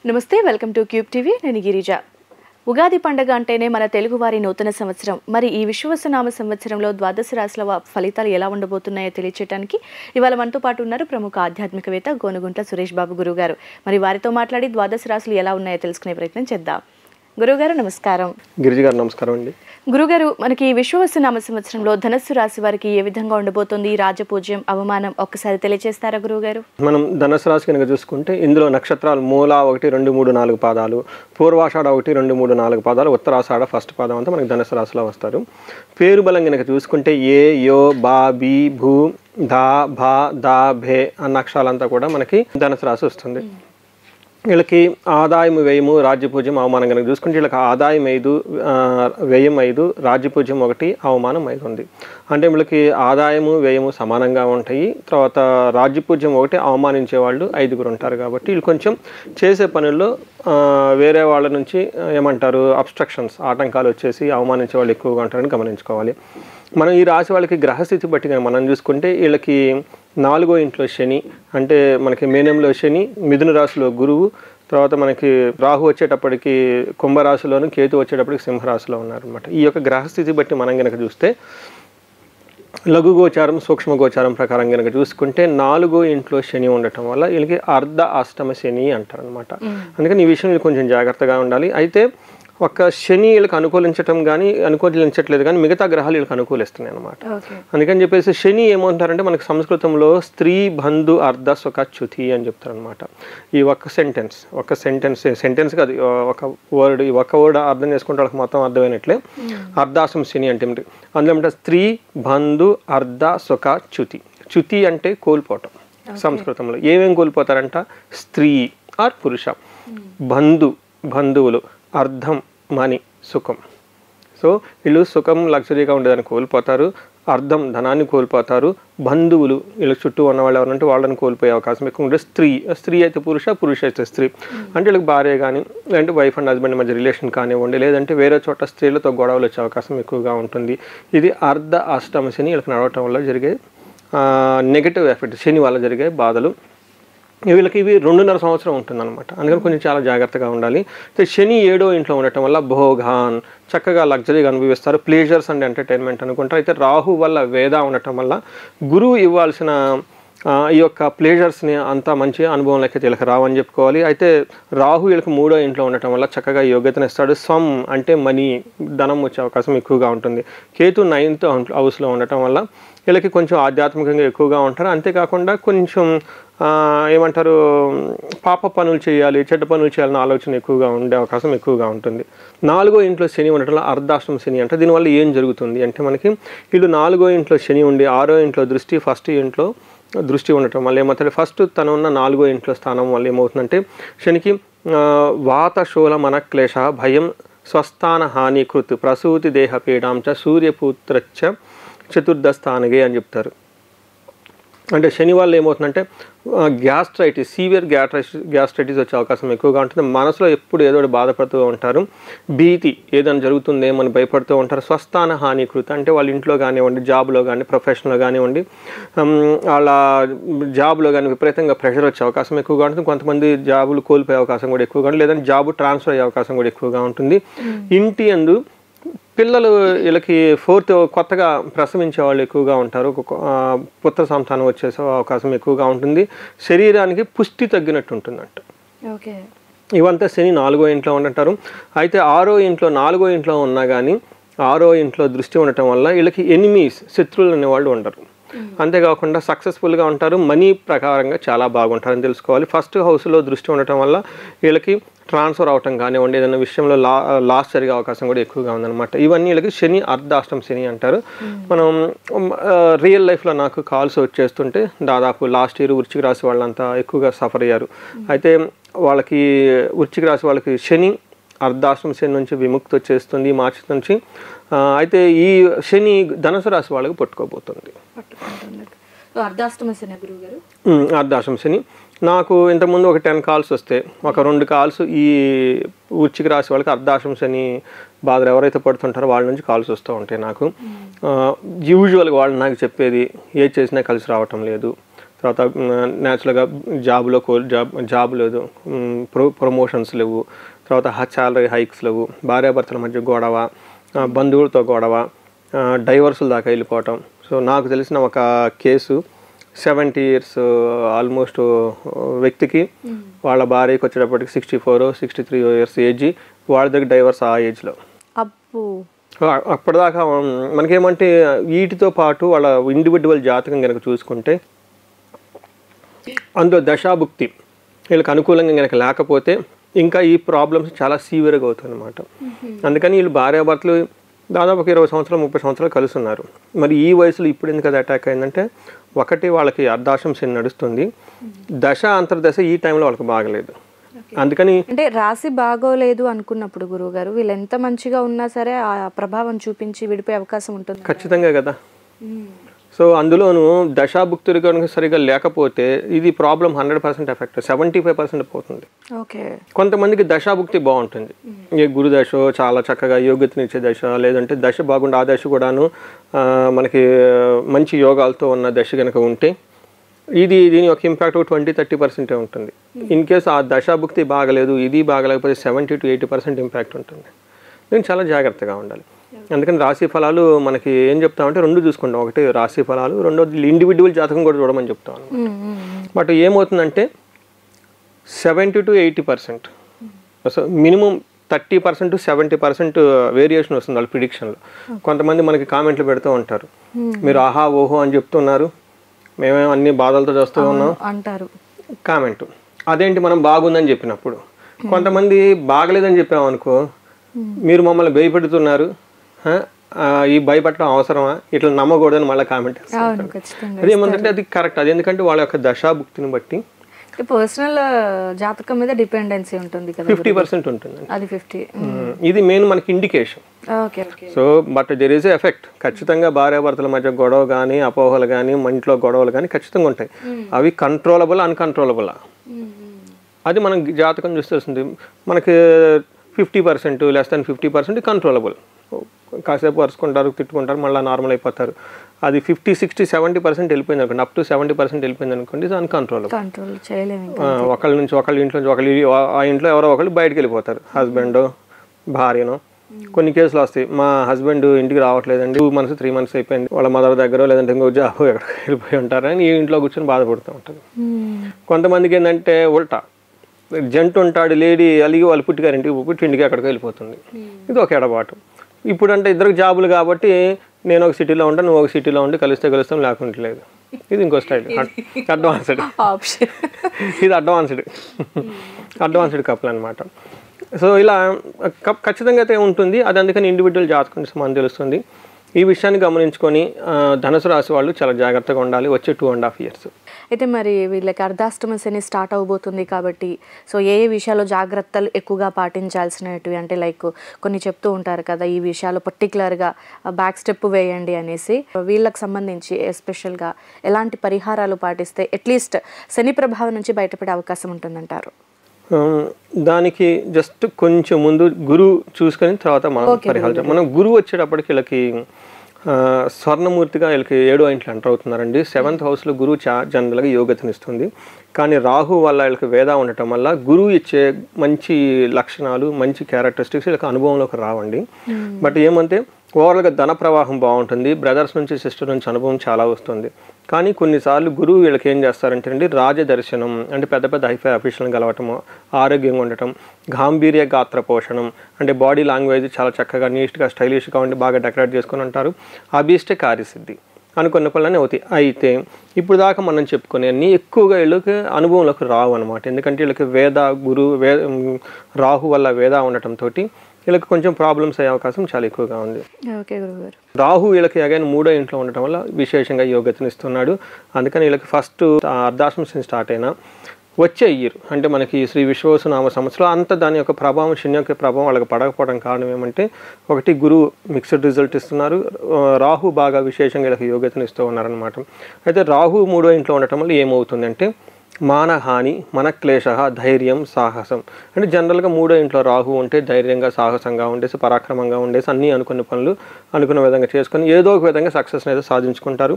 నమస్తే, welcome to cube TV. నేను గిరిజ. ఉగాది పండుగ అంటేనే మన తెలుగువారి నూతన సంవత్సరం. మరి ఈ విశ్వవసునామ సంవత్సరంలో ద్వాదశ రాశుల ఫలితాలు ఎలా ఉండబోతున్నాయో తెలియచేయడానికి ఇవాళ మనతో పాటు ఉన్నారు ప్రముఖ ఆధ్యాత్మికవేత్త గోనుగుంట్ల సురేష్ బాబు గురువు గారు. మరి వారితో మాట్లాడి ద్వాదశ రాశులు ఎలా ఉన్నాయో తెలుసుకునే ప్రయత్నం చేద్దాం. గురువుగారు నమస్కారం. గిరిజ గారు నమస్కారం అండి. గురుగారు, మనకి విశ్వవసునామ సంవత్సరంలో ధనస్సు రాశి వారికి ఏ విధంగా ఉండబోతుంది? రాజపూజ్యం, అవమానం ఒక్కసారి తెలియజేస్తారా గురువుగారు? మనం ధనుసు రాశి కనుక చూసుకుంటే ఇందులో నక్షత్రాలు మూల 1, 2, 3, 4 పాదాలు, పూర్వాషాఢ 1, 2, 3, 4 పాదాలు, ఉత్తరాషాఢ ఫస్ట్ పాదం అంతా మనకి ధనుసు రాశిలో వస్తారు. పేరు బలం కనుక చూసుకుంటే ఏ, యో, బా, బి, భూ, ధా, భా, దా, భే అన్న అక్షరాలంతా కూడా మనకి ధనుసు రాశి వస్తుంది. వీళ్ళకి ఆదాయం, వ్యయము, రాజ్యపూజ్యం, అవమానం కనుక చూసుకుంటే వీళ్ళకి ఆదాయం 5, వ్యయం 5, రాజ్యపూజ్యం 1, అవమానం 5 ఉంది. అంటే వీళ్ళకి ఆదాయము, వ్యయము సమానంగా ఉంటాయి. తర్వాత రాజ్యపూజ్యం 1, అవమానించే వాళ్ళు 5 ఉంటారు. కాబట్టి వీళ్ళు కొంచెం చేసే పనుల్లో వేరే వాళ్ళ నుంచి ఏమంటారు అబ్స్ట్రక్షన్స్, ఆటంకాలు వచ్చేసి అవమానించే వాళ్ళు ఎక్కువగా ఉంటారని గమనించుకోవాలి. మనం ఈ రాశి వాళ్ళకి గ్రహస్థితి బట్టి కానీ మనం చూసుకుంటే వీళ్ళకి 4వ ఇంట్లో శని, అంటే మనకి మీనంలో శని, మిథున రాశిలో గురువు, తర్వాత మనకి రాహు వచ్చేటప్పటికి కుంభరాశిలోను, కేతు వచ్చేటప్పటికి సింహరాశిలో ఉన్నారనమాట. ఈ యొక్క గ్రహస్థితి బట్టి మనం కనుక చూస్తే లఘు గోచారం, సూక్ష్మ గోచారం ప్రకారం కనుక చూసుకుంటే 4వ ఇంట్లో శని ఉండటం వల్ల వీళ్ళకి అర్ధ అష్టమ శని అంటారనమాట. అందుకని ఈ విషయం కొంచెం జాగ్రత్తగా ఉండాలి. అయితే ఒక శని వీళ్ళకి అనుకూలించట్లేదు కానీ మిగతా గ్రహాలు వీళ్ళకి అనుకూలిస్తున్నాయి అనమాట. అందుకని చెప్పేసి శని ఏమంటారంటే మనకి సంస్కృతంలో స్త్రీ బంధు అర్ధ సుఖ చ్యుతి అని చెప్తారనమాట. ఈ ఒక్క సెంటెన్స్ కాదు, ఈ ఒక్క వర్డ్ అర్థం చేసుకుంటే వాళ్ళకి మొత్తం అర్థమైనట్లే. అర్ధాశం శని అంటే అందులో ఏమంటే స్త్రీ బంధు అర్ధ సుఖ చ్యుతి. చ్యుతి అంటే కోల్పోవటం. సంస్కృతంలో ఏమేం కోల్పోతారంట? స్త్రీ ఆర్ పురుష, బంధువులు, అర్థం మనీ, సుఖం. సో వీళ్ళు సుఖం, లగ్జరీగా ఉండేదాన్ని కోల్పోతారు, అర్థం ధనాన్ని కోల్పోతారు, బంధువులు వీళ్ళ చుట్టూ ఉన్న వాళ్ళు ఎవరంటే వాళ్ళని కోల్పోయే అవకాశం ఎక్కువ ఉంటుంది. స్త్రీ అయితే పురుష అయితే స్త్రీ, అంటే వీళ్ళకి భార్య కానీ లేదంటే వైఫ్ అండ్ హస్బెండ్ మధ్య రిలేషన్ కానివ్వండి, లేదంటే వేరే చోట స్త్రీలతో గొడవలు వచ్చే అవకాశం ఎక్కువగా ఉంటుంది. ఇది అర్ధ అష్టమ శని వీళ్ళకి నడవటం వల్ల జరిగే నెగటివ్ ఎఫెక్ట్, శని వల్ల జరిగే బాధలు. వీళ్ళకి ఇవి 2.5 సంవత్సరం ఉంటుందన్నమాట. అందుకని కొంచెం చాలా జాగ్రత్తగా ఉండాలి. శని 7వ ఇంట్లో ఉండటం వల్ల భోగాన్, చక్కగా లగ్జరీగా అనుభవిస్తారు, ప్లేజర్స్ అండ్ ఎంటర్టైన్మెంట్ అనుకుంటారు. అయితే రాహు వల్ల వేద ఉండటం వల్ల గురువు ఇవ్వాల్సిన ఈ యొక్క ప్లేజర్స్ని అంత మంచి అనుభవంలోకి వీళ్ళకి రావని చెప్పుకోవాలి. అయితే రాహు వీళ్ళకి 3వ ఇంట్లో ఉండటం వల్ల చక్కగా యోగ్యతను ఇస్తాడు. స్వం అంటే మనీ, ధనం వచ్చే అవకాశం ఎక్కువగా ఉంటుంది. కేతు 9th హౌస్లో ఉండటం వల్ల వీళ్ళకి కొంచెం ఆధ్యాత్మికంగా ఎక్కువగా ఉంటారు. అంతేకాకుండా కొంచెం ఏమంటారు పాప పనులు చేయాలి, చెడ్డ పనులు చేయాలన్న ఆలోచన ఎక్కువగా ఉండే అవకాశం ఎక్కువగా ఉంటుంది. 4వ ఇంట్లో శని ఉండటంలో అర్ధాష్టమ శని అంటే దీనివల్ల ఏం జరుగుతుంది అంటే మనకి వీళ్ళు 4వ ఇంట్లో శని ఉండి 6వ ఇంట్లో దృష్టి, ఫస్ట్ ఇంట్లో దృష్టి ఉండటం వల్ల ఏమవుతుంది, ఫస్ట్ తను ఉన్న 4వ ఇంట్లో స్థానం వల్ల ఏమవుతుందంటే శనికి వాత శూల మన క్లేశ భయం స్వస్థాన హానికృత్ ప్రసూతి దేహ పీడాంచ సూర్యపుత్రచ్చ చతుర్థ స్థానగే అని చెప్తారు. అంటే శని వల్ల ఏమవుతుందంటే గ్యాస్ట్రైటిస్, సీవియర్ గ్యాస్ట్రైటిస్ వచ్చే అవకాశం ఎక్కువగా ఉంటుంది. మనసులో ఎప్పుడు ఏదో బాధపడుతూ ఉంటారు, భీతి ఏదైనా జరుగుతుందేమని భయపడుతూ ఉంటారు. స్వస్థాన హానికృత అంటే వాళ్ళ ఇంట్లో కానివ్వండి, జాబ్లో కానీ, ప్రొఫెషన్లో కానివ్వండి, వాళ్ళ జాబ్లో కానీ విపరీతంగా ప్రెషర్ వచ్చే అవకాశం ఎక్కువగా ఉంటుంది. కొంతమంది జాబులు కోల్పోయే అవకాశం కూడా ఎక్కువగా ఉంటుంది, లేదంటే జాబు ట్రాన్స్ఫర్ అయ్యే అవకాశం కూడా ఎక్కువగా ఉంటుంది. ఇంటి అందు పిల్లలు వీళ్ళకి కొత్తగా ప్రసవించే వాళ్ళు ఎక్కువగా ఉంటారు, పుత్ర సంతానం వచ్చే అవకాశం ఎక్కువగా ఉంటుంది. శరీరానికి పుష్టి తగ్గినట్టు ఉంటుందంట. ఇవంతా శని 4వ ఇంట్లో ఉంటుంటారు. అయితే 6వ ఇంట్లో 4వ ఇంట్లో ఉన్నా కానీ 6వ ఇంట్లో దృష్టి ఉండటం వల్ల వీళ్ళకి ఎనిమీస్, శత్రువులు అనేవాళ్ళు ఉండరు. అంతేకాకుండా సక్సెస్ఫుల్గా ఉంటారు, మనీ ప్రకారంగా చాలా బాగుంటారని తెలుసుకోవాలి. ఫస్ట్ హౌస్లో దృష్టి ఉండటం వల్ల వీళ్ళకి ట్రాన్స్ఫర్ అవటం కానివ్వండి, ఏదైనా విషయంలో లాస్ జరిగే అవకాశం కూడా ఎక్కువగా ఉందన్నమాట. ఇవన్నీ వీళ్ళకి శని అర్ధాష్టమ శని అంటారు. మనం రియల్ లైఫ్లో నాకు కాల్స్ వచ్చేస్తుంటే దాదాపు లాస్ట్ ఇయర్ వృశ్చిక రాశి వాళ్ళంతా ఎక్కువగా సఫర్ అయ్యారు. అయితే వాళ్ళకి వృశ్చిక రాశి వాళ్ళకి శని అర్ధాష్టమ శని నుంచి విముక్తి వచ్చేస్తుంది మార్చి నుంచి. అయితే ఈ శని ధనుసు రాశి వాళ్ళకి పట్టుకోబోతుంది. అర్ధాష్టమ శని నాకు ఇంతకుముందు ఒక 10 కాల్స్ వస్తే ఒక 2 కాల్స్ ఈ వృశ్చిక రాశి వాళ్ళకి అర్ధాష్టమ శని బాధలు ఎవరైతే పడుతుంటారో వాళ్ళ నుంచి కాల్స్ వస్తూ ఉంటాయి నాకు. యూజువల్గా వాళ్ళు నాకు చెప్పేది ఏది చేసినా కలిసి రావటం లేదు, తర్వాత న్యాచురల్గా జాబ్ లేదు, ప్రమోషన్స్ లేవు, తర్వాత శాలరీ హైక్స్ లేవు, భార్యాభర్తల మధ్య గొడవ, బంధువులతో గొడవ, డైవర్సుల దాకా వెళ్ళిపోవటం. సో నాకు తెలిసిన ఒక కేసు 70 years ఆల్మోస్ట్ వ్యక్తికి వాళ్ళ భార్యకి వచ్చేటప్పటికి 64 63 years ఏజ్, వాళ్ళ దగ్గర డైవర్స్ ఆ ఏజ్లో. అప్పటిదాకా మనకేమంటే వీటితో పాటు వాళ్ళ ఇండివిజువల్ జాతకం కనుక చూసుకుంటే అందులో దశాభుక్తి వీళ్ళకి అనుకూలంగా కనుక లేకపోతే ఇంకా ఈ ప్రాబ్లమ్స్ చాలా సీవియర్గా అవుతాయి అన్నమాట. అందుకని వీళ్ళు భార్యాభర్తలు దాదాపు 20 సంవత్సరాలు 30 సంవత్సరాలు కలిసి ఉన్నారు. మరి ఈ వయసులో ఇప్పుడు ఎందుకు అది అటాక్ అయిందంటే ఒకటి వాళ్ళకి అర్ధాశం శని నడుస్తుంది, దశ అంతర్దశ ఈ టైంలో వాళ్ళకి బాగలేదు. అందుకని అంటే రాశి బాగోలేదు అనుకున్నప్పుడు గురువు గారు వీళ్ళు ఎంత మంచిగా ఉన్నా సరే ఆ ప్రభావం చూపించి విడిపోయే అవకాశం ఉంటుంది ఖచ్చితంగా కదా. సో అందులోనూ దశాభుక్తులు కనుక సరిగా లేకపోతే ఇది ప్రాబ్లం 100% ఎఫెక్ట్ 75% పోతుంది. కొంతమందికి దశాభుక్తి బాగుంటుంది, ఏ గురు దశ చాలా చక్కగా యోగ్యతనిచ్చే దశ, లేదంటే దశ బాగుండే ఆ దశ కూడాను మనకి మంచి యోగాలతో ఉన్న దశ కనుక ఉంటే దీని యొక్క ఇంపాక్ట్ 20-30% ఉంటుంది. ఇన్ కేసు ఆ దశాభుక్తి బాగలేదు, ఇది బాగలేకపోతే 70 to 80% ఇంపాక్ట్ ఉంటుంది. నేను చాలా జాగ్రత్తగా ఉండాలి. అందుకని రాశి ఫలాలు మనకి ఏం చెప్తామంటే రెండు చూసుకుంటాం, ఒకటి రాశి ఫలాలు, రెండోది ఇండివిజువల్ జాతకం కూడా చూడమని చెప్తాం. బట్ ఏమవుతుందంటే 70 to 80%, so minimum 30% to 70% variation వస్తుంది వాళ్ళ ప్రిడిక్షన్లో. కొంతమంది మనకి కామెంట్లు పెడుతూ ఉంటారు, మీరు ఆహా ఓహో అని చెప్తున్నారు, మేమేమో అన్ని బాధలతో చూస్తూ ఉన్నాం అంటారు కామెంట్. అదేంటి మనం బాగుందని చెప్పినప్పుడు. కొంతమంది బాగలేదని చెప్పామనుకో, మీరు మమ్మల్ని భయపెడుతున్నారు, ఈ భయపడటం అవసరమా, ఇట్లా నమ్మకూడదని మళ్ళీ కామెంట్ చేస్తారు. అదేమంటే అది కరెక్ట్, అది ఎందుకంటే వాళ్ళ యొక్క దశాభుక్తిని బట్టి పర్సనల్ జాతకం మీద డిపెండెన్సీ ఉంటుంది కదా, 50% ఉంటుంది అది 50. ఇది మెయిన్ మనకి indication. So but there is effect. ఖచ్చితంగా భార్యాభర్తల మధ్య గొడవ కానీ, అపోహలు కానీ, ఇంట్లో గొడవలు కానీ ఖచ్చితంగా ఉంటాయి. అవి కంట్రోలబుల్ అన్కంట్రోలబుల్, అది మనం జాతకం చూస్తే వస్తుంది. మనకి 50% లెస్ దాన్ 50% కంట్రోలబుల్, కాసేపు వరుసుకుంటారు, తిట్టుకుంటారు, మళ్ళీ నార్మల్ అయిపోతారు. అది 50, 60, 70% వెళ్ళిపోయింది అనుకోండి, అప్ టు 70% వెళ్ళిపోయింది అనుకోండి, ఇది అన్కంట్రోలబుల్. ఒకళ్ళ నుంచి ఒకళ్ళ ఇంట్లో నుంచి ఒకళ్ళు, ఆ ఇంట్లో ఎవరో ఒకళ్ళు బయటకు వెళ్ళిపోతారు, హస్బెండ్ భార్యను. కొన్ని కేసులు వస్తాయి, మా హస్బెండ్ ఇంటికి రావట్లేదండి, 2 months 3 months అయిపోయింది, వాళ్ళ మదర్ దగ్గర లేదంటే ఇంకో జాబ్ ఎక్కడికి వెళ్ళిపోయి ఉంటారని ఈ ఇంట్లో కూర్చొని బాధపడుతూ ఉంటుంది. కొంతమందికి ఏంటంటే ఉల్టా, జంట ఉంటాడు, లేడీ అలిగి వాళ్ళు పుట్టిగారింటికి పుట్టింటికి ఎక్కడికి వెళ్ళిపోతుంది. ఇది ఒక ఎడబాటు. ఇప్పుడు అంటే ఇద్దరికి జాబులు కాబట్టి నేను ఒక సిటీలో ఉంటాను, నువ్వు ఒక సిటీలో ఉండి కలిస్తే కలుస్తాం, లేకుంటే లేదు. ఇది ఇంకో స్టైల్, అడ్వాన్స్డ్ ఆప్షన్. ఇది అడ్వాన్స్డ్ కపుల్ అనమాట. సో ఇలా ఖచ్చితంగా అయితే ఉంటుంది అది. అందుకని ఇండివిజువల్ జాతకం మనకు తెలుస్తుంది. ఈ విషయాన్ని గమనించుకొని ధనుసు రాశి వాళ్ళు చాలా జాగ్రత్తగా ఉండాలి వచ్చే 2.5 years. అయితే మరి వీళ్ళకి అర్ధాష్టమ శని స్టార్ట్ అవబోతుంది కాబట్టి సో ఏ విషయాల్లో జాగ్రత్తలు ఎక్కువగా పాటించాల్సినవి అంటే లైక్ కొన్ని చెప్తూ ఉంటారు కదా, ఈ విషయాలు పర్టికులర్గా బ్యాక్ స్టెప్ వేయండి అనేసి, వీళ్ళకి సంబంధించి ఎస్పెషల్గా ఎలాంటి పరిహారాలు పాటిస్తే అట్లీస్ట్ శని ప్రభావం నుంచి బయటపడే అవకాశం ఉంటుందంటారు? దానికి జస్ట్ కొంచెం ముందు గురువు చూసుకొని తర్వాత మనం పరిహారం. మనం గురువు వచ్చేటప్పటికి వీళ్ళకి స్వర్ణమూర్తిగా వీళ్ళకి 7వ ఇంట్లో ఎంటర్ అవుతున్నారండి. 7th హౌస్లో గురువు జనరల్గా యోగ్యతనిస్తుంది. కానీ రాహు వల్ల వీళ్ళకి వేద ఉండటం వల్ల గురువు ఇచ్చే మంచి లక్షణాలు, మంచి క్యారెక్టరిస్టిక్స్ వీళ్ళకి అనుభవంలోకి రావండి. బట్ ఏమంటే ఓవరాల్గా ధన ప్రవాహం బాగుంటుంది, బ్రదర్స్ నుంచి సిస్టర్ నుంచి అనుభవం చాలా వస్తుంది. కానీ కొన్నిసార్లు గురువు వీళ్ళకి ఏం చేస్తారంటే అండి, రాజదర్శనం అంటే పెద్ద పెద్ద హైఫై అఫీషియల్ని కలవటము, ఆరోగ్యంగా ఉండటం, గాంభీర్య గాత్ర పోషణం అంటే బాడీ లాంగ్వేజ్ చాలా చక్కగా నీట్గా స్టైలిష్గా ఉండి బాగా డెకరేట్ చేసుకొని ఉంటారు, అభీష్ట కార్యసిద్ధి అనుకున్న పనులనే అవుతాయి. అయితే ఇప్పుడు దాకా మనం చెప్పుకునే అన్నీ ఎక్కువగా వీళ్ళకి అనుభవంలోకి రావు అనమాట. ఎందుకంటే వీళ్ళకి వేద రాహు వల్ల వేద ఉండటంతో వీళ్ళకి కొంచెం ప్రాబ్లమ్స్ అయ్యే అవకాశం చాలా ఎక్కువగా ఉంది. రాహు వీళ్ళకి అగైన్ 3వ ఇంట్లో ఉండటం వల్ల విశేషంగా యోగ్యతనిస్తున్నాడు. అందుకని వీళ్ళకి ఫస్ట్ అర్ధాష్టమ శని స్టార్ట్ అయినా వచ్చే ఇయర్ అంటే మనకి శ్రీ విశ్వవసునామ సంవత్సరం అంత దాని యొక్క ప్రభావం, శని యొక్క ప్రభావం వాళ్ళకి పడకపోవడం కారణం ఏమంటే, ఒకటి గురువు మిక్స్డ్ రిజల్ట్ ఇస్తున్నారు, రాహు బాగా విశేషంగా వీళ్ళకి యోగ్యతనిస్తూ ఉన్నారనమాట. అయితే రాహు 3వ ఇంట్లో ఉండటం వల్ల ఏమవుతుందంటే మానహాని, మనక్లేశ, ధైర్యం, సాహసం. అంటే జనరల్గా మూడో ఇంట్లో రాహు ఉంటే ధైర్యంగా, సాహసంగా ఉండేసి, పరాక్రమంగా ఉండేసి అన్నీ అనుకున్న పనులు అనుకున్న విధంగా చేసుకొని ఏదో ఒక విధంగా సక్సెస్ని అయితే సాధించుకుంటారు.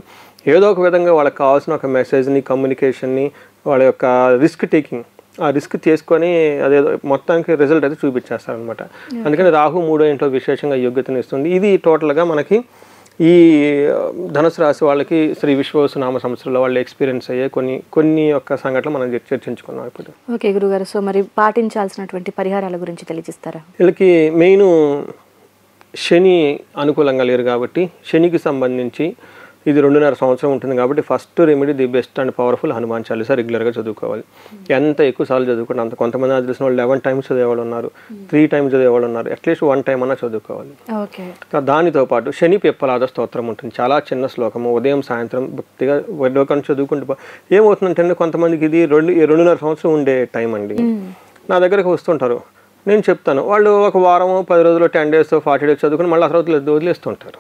ఏదో ఒక విధంగా వాళ్ళకి కావాల్సిన ఒక మెసేజ్ని, కమ్యూనికేషన్ని, వాళ్ళ యొక్క రిస్క్ టేకింగ్, ఆ రిస్క్ చేసుకొని అదేదో మొత్తానికి రిజల్ట్ అయితే చూపించేస్తారనమాట. అందుకని రాహు మూడో ఇంట్లో విశేషంగా యోగ్యతను ఇస్తుంది. ఇది టోటల్గా మనకి ఈ ధనుసు రాశి వాళ్ళకి శ్రీ విశ్వవసునామ సంవత్సరంలో వాళ్ళు ఎక్స్పీరియన్స్ అయ్యే కొన్ని యొక్క సంఘటనలు మనం చర్చించుకున్నాం ఇప్పుడు. ఓకే గురుగారు, సో మరి పాటించాల్సినటువంటి పరిహారాల గురించి తెలియజేస్తారా? వీళ్ళకి మెయిన్ శని అనుకూలంగా లేరు కాబట్టి శనికి సంబంధించి ఇది 2.5 సంవత్సరం ఉంటుంది కాబట్టి first remedy the best and powerful Hanuman Chalisa రెగ్యులర్గా చదువుకోవాలి. ఎంత ఎక్కువ సార్లు చదువుకుంటే అంత. కొంతమంది నాకు తెలిసిన వాళ్ళు 11 times చదివేవాళ్ళు ఉన్నారు, 3 times చదివేవాళ్ళు ఉన్నారు. అట్లీస్ట్ 1 time అన్నా చదువుకోవాలి. దానితో పాటు శని పిప్పలాద స్తోత్రం ఉంటుంది, చాలా చిన్న శ్లోకము, ఉదయం సాయంత్రం భక్తిగా వడ్లోకం చదువుకుంటూ ఏమవుతుందంటే కొంతమందికి ఇది 2.5 సంవత్సరం ఉండే టైం అండి. నా దగ్గరకు వస్తుంటారు, నేను చెప్తాను, వాళ్ళు ఒక వారము 10 రోజులు 10 days 40 days చదువుకుని మళ్ళీ ఆ తర్వాత వదిలేస్తుంటారు.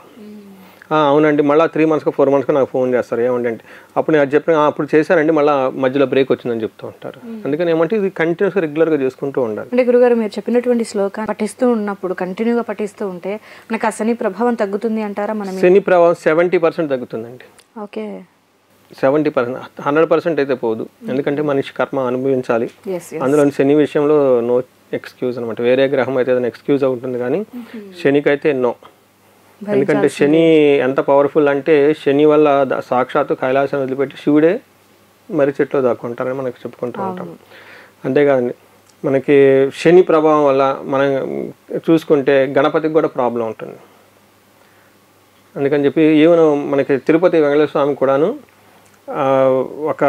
అవునండి, మళ్ళీ 3 months 4 months నాకు ఫోన్ చేస్తారు, ఏమంటే అప్పుడు నేను అది చెప్పిన అప్పుడు చేశానండి, మళ్ళీ మధ్యలో బ్రేక్ వచ్చిందని చెప్తూ ఉంటారు. అందుకని ఏమంటే ఇది కంటిన్యూస్గా రెగ్యులర్గా చేసుకుంటూ ఉండాలి. అంటే గురుగారు మీరు చెప్పినటువంటి శ్లోకం పఠిస్తూ ఉన్నప్పుడు కంటిన్యూగా పఠిస్తూ ఉంటే మనకు ఆ శని ప్రభావం తగ్గుతుంది అంటారా? మనం శని ప్రభావం 70% తగ్గుతుందండి. ఓకే, 70%, 100% అయితే పోదు. ఎందుకంటే మనిషి కర్మ అనుభవించాలి. అందులో శని విషయంలో నో ఎక్స్క్యూజ్ అనమాట. వేరే గ్రహం అయితే ఏదైనా ఎక్స్క్యూజ్ అవుతుంది కానీ శనికైతే నో. ఎందుకంటే శని ఎంత పవర్ఫుల్ అంటే శని వల్ల సాక్షాత్తు కైలాసం వదిలిపెట్టి శివుడే మర్రి చెట్లో దాక్కుంటారని మనకు చెప్పుకుంటూ ఉంటాం. అంతేకాదండి, మనకి శని ప్రభావం వల్ల మనం చూసుకుంటే గణపతికి కూడా ప్రాబ్లం ఉంటుంది. అందుకని చెప్పి ఈవెన్ మనకి తిరుపతి వెంకటేశ్వర స్వామి కూడాను ఒక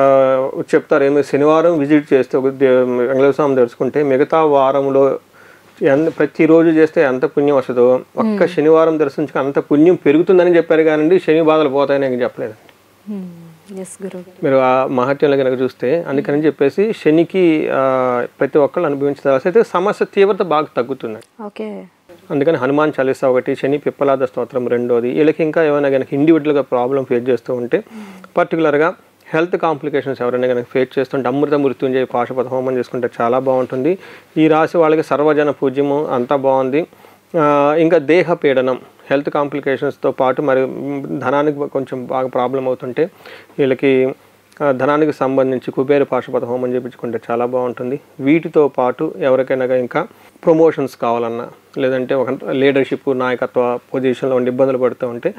చెప్తారు, ఏమి శనివారం విజిట్ చేస్తే ఒక వెంకటేశ్వర స్వామి తెలుసుకుంటే మిగతా వారంలో ప్రతిరోజు చేస్తే ఎంత పుణ్యం వస్తుందో ఒక్క శనివారం దర్శించుకుని అంత పుణ్యం పెరుగుతుందని చెప్పారు కానీ శని బాధలు పోతాయని నేను చెప్పలేదు. మీరు ఆ మహత్యంలో కనుక చూస్తే అందుకని చెప్పేసి శనికి ప్రతి ఒక్కళ్ళు అనుభవించాల్సి అయితే సమస్య తీవ్రత బాగా తగ్గుతుంది. అందుకని హనుమాన్ చాలీసా ఒకటి, శని పిప్పలాద స్తోత్రం రెండోది. వీళ్ళకి ఇంకా ఏమైనా కనుక ఇండివిజువల్గా ప్రాబ్లం ఫేస్ చేస్తూ ఉంటే పర్టికులర్గా హెల్త్ కాంప్లికేషన్స్ ఎవరైనా కనుక ఫేస్ చేస్తుంటే అమృత మృత్యుంజయ పాశుపత హోమం చేసుకుంటే చాలా బాగుంటుంది. ఈ రాశి వాళ్ళకి సర్వజన పూజ్యము అంతా బాగుంది. ఇంకా దేహ పీడనం, హెల్త్ కాంప్లికేషన్స్తో పాటు మరి ధనానికి కొంచెం బాగా ప్రాబ్లం అవుతుంటే వీళ్ళకి ధనానికి సంబంధించి కుబేర పాశుపత హోమం చేయించుకుంటే చాలా బాగుంటుంది. వీటితో పాటు ఎవరికైనా ఇంకా ప్రమోషన్స్ కావాలన్నా లేదంటే ఒక లీడర్షిప్ నాయకత్వ పొజిషన్లో ఉండి ఇబ్బందులు పడుతూ ఉంటే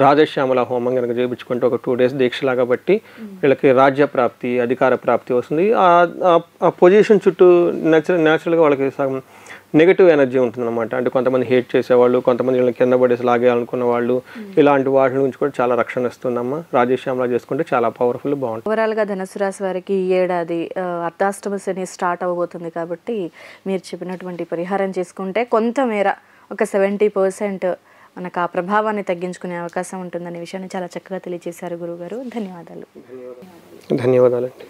రాజశ్యామల హోమం కనుక చేయించుకుంటే ఒక 2 days దీక్షలాగా బట్టి వీళ్ళకి రాజ్య ప్రాప్తి, అధికార ప్రాప్తి వస్తుంది. ఆ పొజిషన్ చుట్టూ న్యాచురల్గా వాళ్ళకి నెగిటివ్ ఎనర్జీ ఉంటుందన్నమాట. అంటే కొంతమంది హేట్ చేసేవాళ్ళు, కొంతమంది వీళ్ళని కింద పడేసి లాగేయాలనుకున్న వాళ్ళు, ఇలాంటి వాటి నుంచి కూడా చాలా రక్షణ ఇస్తుందమ్మా. రాజశ్యామలా చేసుకుంటే చాలా పవర్ఫుల్, బాగుంటుంది. ఓవరాల్గా ధనుసు రాశి వారికి ఈ ఏడాది అర్ధాష్టమ శని స్టార్ట్ అవబోతుంది కాబట్టి మీరు చెప్పినటువంటి పరిహారం చేసుకుంటే కొంతమేర ఒక 70% మనకు ఆ ప్రభావాన్ని తగ్గించుకునే అవకాశం ఉంటుందనే విషయాన్ని చాలా చక్కగా తెలియజేశారు గురువుగారు. ధన్యవాదాలు. ధన్యవాదాలండి.